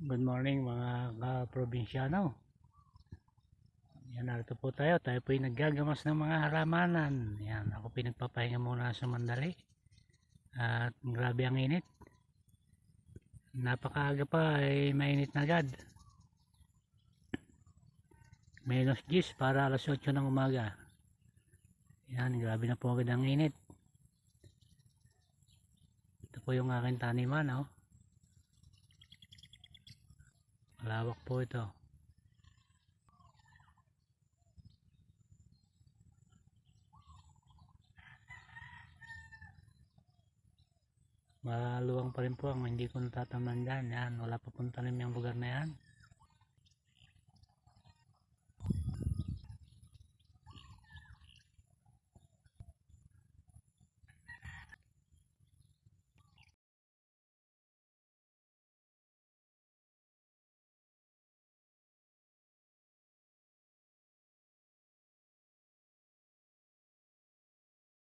Good morning mga ka-probinsyano. Yan, narito po tayo. Tayo po yung naggagamas ng mga halamanan. Yan, ako pinagpapahinga muna sa mandali. At grabe ang init. Napakaaga pa ay mainit na agad. Menos 10 para alas 8 ng umaga. Yan, grabe na po agad ang init. Ito po yung aking taniman, oh. Malawak po ito. Maluwang pa rin po ang hindi ko natatamnan dyan. Yan, wala pa pong tanim yung lugar na yan.